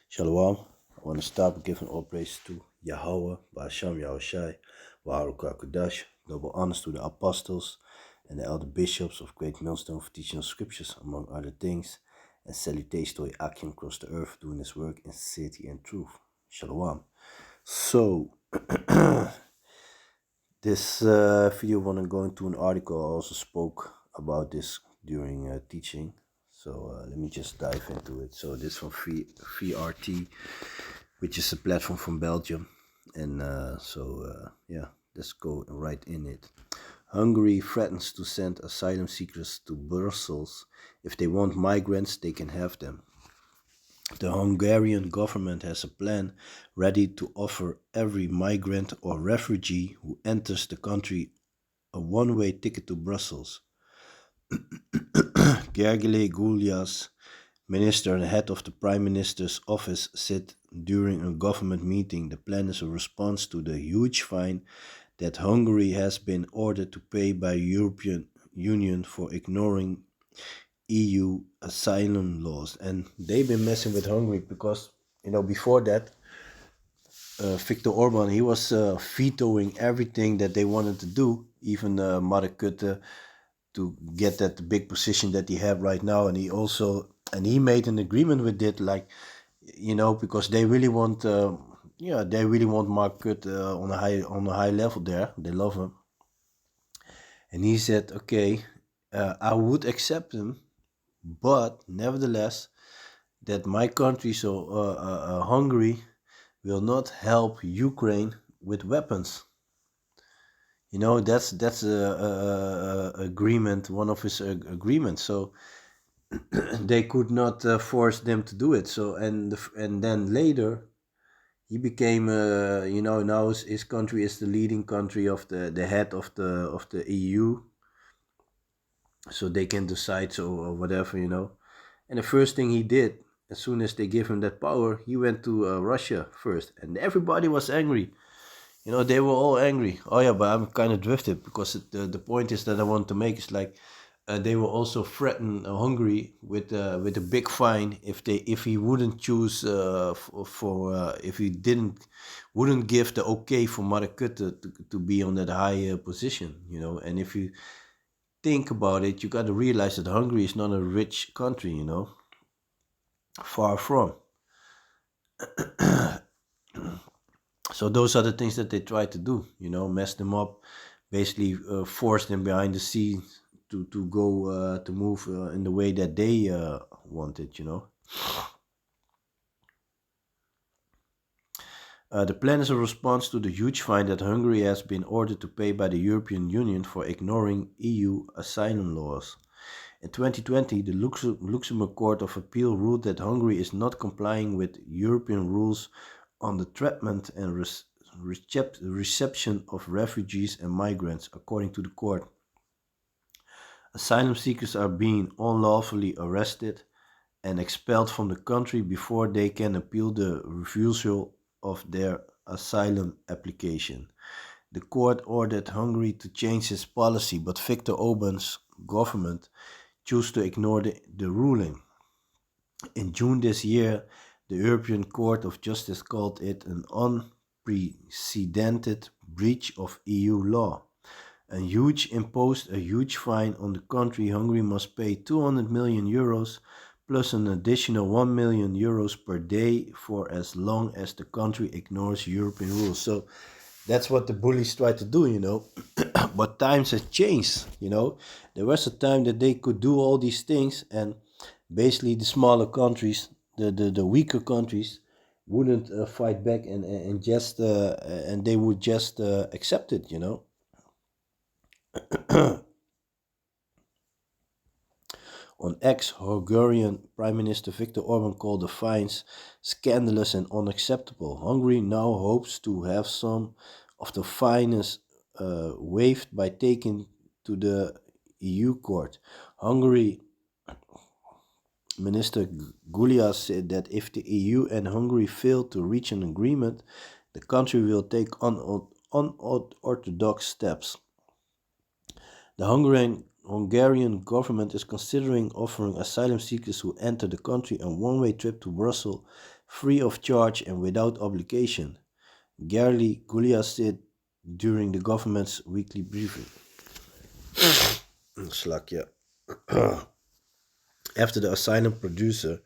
Shalom. I want to start with giving all praise to Yahweh, Ba'asham Yahushai, Baruch HaKadosh, double honors to the apostles and the elder bishops of Great Millstone for teaching of scriptures, among other things, and salutations to Akim across the earth doing his work in sincerity and truth. Shalom. So, this video I want to go into an article. I also spoke about this during teaching. So let me just dive into it. So this from VRT, which is a platform from Belgium. And yeah, let's go right in it. Hungary threatens to send asylum seekers to Brussels. If they want migrants, they can have them. The Hungarian government has a plan ready to offer every migrant or refugee who enters the country a one-way ticket to Brussels. Gergely Gulyas, minister and head of the Prime Minister's office, said during a government meeting the plan is a response to the huge fine that Hungary has been ordered to pay by the European Union for ignoring EU asylum laws. And they've been messing with Hungary because, before that, Viktor Orban, he was vetoing everything that they wanted to do, even Mark Rutte, to get that big position that he have right now. And he made an agreement with it, like, because they really want, Mark Rutte on a high level there. They love him. And he said, okay, I would accept him, but nevertheless, that my country, Hungary, will not help Ukraine with weapons. That's a agreement, one of his agreements. So they could not force them to do it. So and then later he became, now his country is the leading country of the head of the EU. So they can decide or whatever. And the first thing he did, as soon as they gave him that power, he went to Russia first, and everybody was angry. They were all angry. Oh yeah, but I'm kind of drifted because the point is that I want to make is like they will also threaten Hungary with a big fine if he wouldn't choose if he wouldn't give the okay for Mark Rutte to be on that high position. And if you think about it, you got to realize that Hungary is not a rich country. Far from. So those are the things that they try to do, mess them up, basically force them behind the scenes to go to move in the way that they want it. The plan is a response to the huge fine that Hungary has been ordered to pay by the European Union for ignoring EU asylum laws. In 2020, the Luxembourg Court of Appeal ruled that Hungary is not complying with European rules on the treatment and reception of refugees and migrants. According to the court, asylum seekers are being unlawfully arrested and expelled from the country before they can appeal the refusal of their asylum application. The court ordered Hungary to change its policy, but Viktor Orban's government chose to ignore the ruling. In June this year, the European Court of Justice called it an unprecedented breach of EU law. Imposed a huge fine on the country. Hungary must pay 200 million euros plus an additional 1 million euros per day for as long as the country ignores European rules. So that's what the bullies try to do. But times have changed. There was a time that they could do all these things, and basically the smaller countries, the weaker countries, wouldn't fight back and just and they would just accept it. On X, Hungarian Prime Minister Viktor Orban called the fines scandalous and unacceptable. Hungary now hopes to have some of the fines waived by taking to the EU court. Hungary Minister Gulyas said that if the EU and Hungary fail to reach an agreement, the country will take unorthodox steps. The Hungarian government is considering offering asylum seekers who enter the country a one-way trip to Brussels free of charge and without obligation. Gerli Gulia said during the government's weekly briefing. Slakja. After the asylum producer,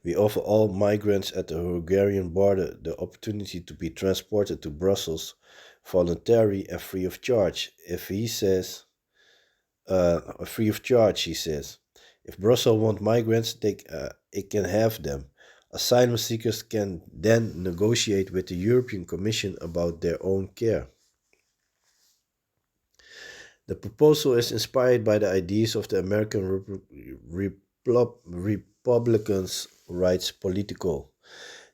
we offer all migrants at the Hungarian border the opportunity to be transported to Brussels voluntary and free of charge. If he says, free of charge, he says. If Brussels want migrants, it can have them. Asylum seekers can then negotiate with the European Commission about their own care. The proposal is inspired by the ideas of the American Republicans, writes Politico.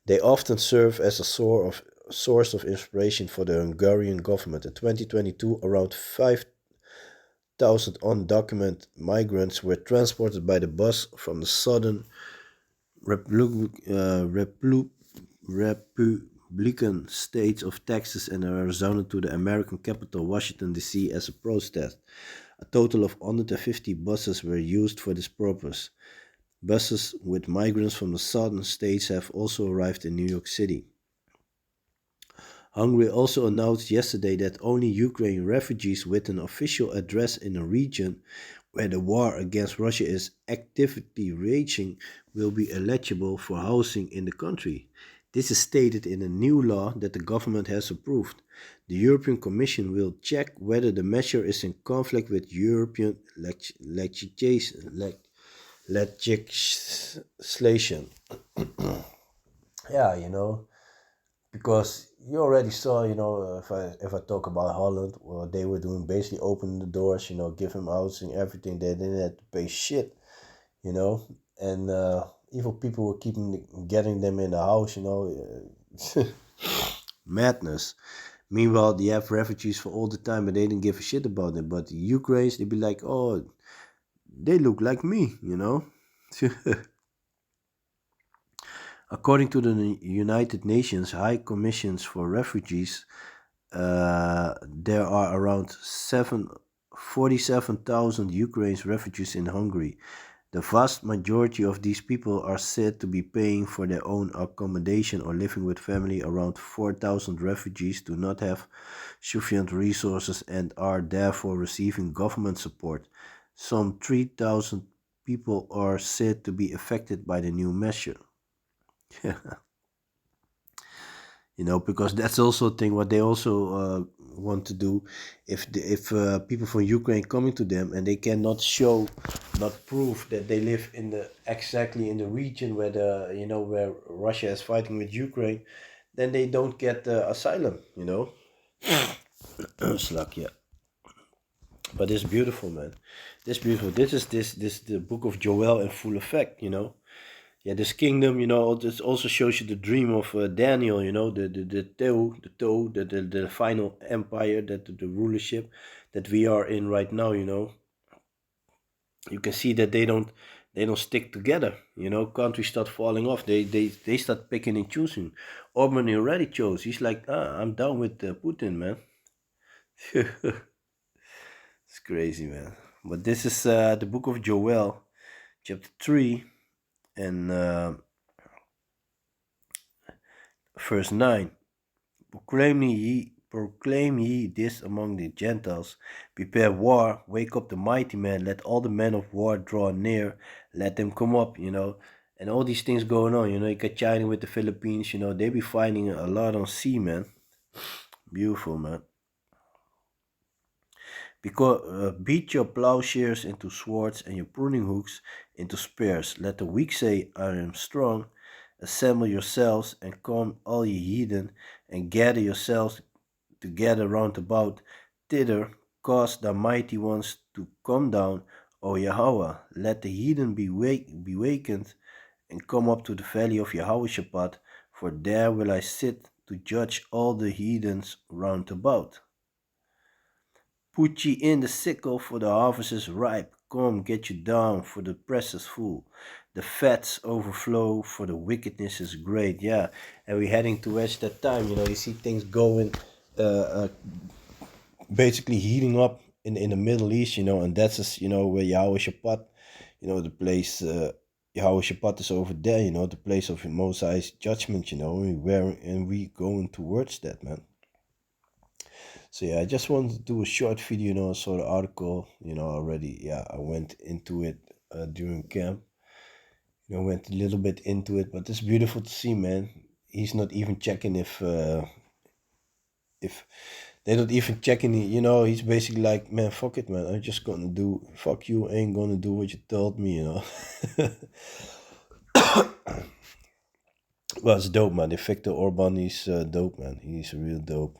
They often serve as a source of inspiration for the Hungarian government. In 2022, around 5,000 undocumented migrants were transported by the bus from the southern Republican states of Texas and Arizona to the American capital, Washington, D.C., as a protest. A total of 150 buses were used for this purpose. Buses with migrants from the southern states have also arrived in New York City. Hungary also announced yesterday that only Ukrainian refugees with an official address in a region where the war against Russia is actively raging will be eligible for housing in the country. This is stated in a new law that the government has approved. The European Commission will check whether the measure is in conflict with European legislation. Yeah, because you already saw, if I talk about Holland, well, they were doing basically opening the doors, give him housing, everything. They didn't have to pay shit, and evil people were getting them in the house, madness. Meanwhile, they have refugees for all the time, but they didn't give a shit about it. But the Ukrainians, they'd be like, oh, they look like me, According to the United Nations High Commissions for Refugees, there are around 47,000 Ukrainian refugees in Hungary. The vast majority of these people are said to be paying for their own accommodation or living with family. Around 4,000 refugees do not have sufficient resources and are therefore receiving government support. Some 3,000 people are said to be affected by the new measure. Because that's also a thing what they also want to do. If people from Ukraine coming to them and they cannot show, not prove that they live exactly in the region where where Russia is fighting with Ukraine, then they don't get asylum. Slovakia. But it's beautiful, man. This beautiful. This is the book of Joel in full effect. Yeah, this kingdom, it also shows you the dream of Daniel, the final empire, the rulership that we are in right now. You can see that they don't stick together. Countries start falling off. They start picking and choosing. Orban already chose. He's like, I'm down with Putin, man. It's crazy, man. But this is the book of Joel, chapter 3, and verse 9. Proclaim ye this among the Gentiles. Prepare war, wake up the mighty men, let all the men of war draw near, let them come up, and all these things going on, you got China with the Philippines, they be fighting a lot on sea, man. Beautiful, man. Because beat your plowshares into swords and your pruning hooks into spears. Let the weak say, I am strong. Assemble yourselves and come, all ye heathen, and gather yourselves together round about. Thither cause the mighty ones to come down, O Yahweh. Let the heathen be wakened and come up to the valley of Jehoshaphat, for there will I sit to judge all the heathens round about. Put ye in the sickle, for the harvest is ripe. Come, get you down, for the press is full. The fats overflow, for the wickedness is great. Yeah, and we're heading towards that time. You see things going, basically heating up in the Middle East. And that's just, where Yahweh Shabbat, the place Yehoshaphat is over there, the place of Most High's judgment, and we going towards that, man. So yeah, I just wanted to do a short video, I saw the article, already. Yeah, I went into it during camp, went a little bit into it, but it's beautiful to see, man. He's not even checking if they're not even checking it, he's basically like, man, fuck it, man. I'm just gonna do, fuck you, ain't gonna do what you told me. Well, it's dope, man. The Viktor Orban, he's dope, man. He's real dope.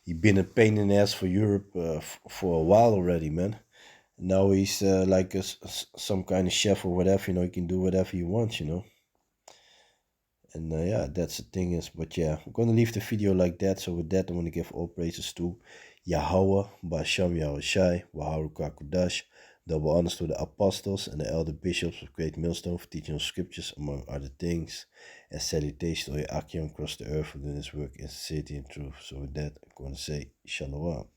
He been a pain in the ass for Europe for a while already, man. Now he's like some kind of chef or whatever, he can do whatever he wants. And yeah, that's the thing is, but yeah, I'm gonna leave the video like that. So with that, I want to give all praises to Yahweh, Basham Yahushai, Waharuka Kudash, double honors to the apostles and the elder bishops of Great Millstone for teaching us scriptures, among other things, and salutations to Akim across the earth for doing his work in sincerity and truth. So with that, I'm gonna say Shalom.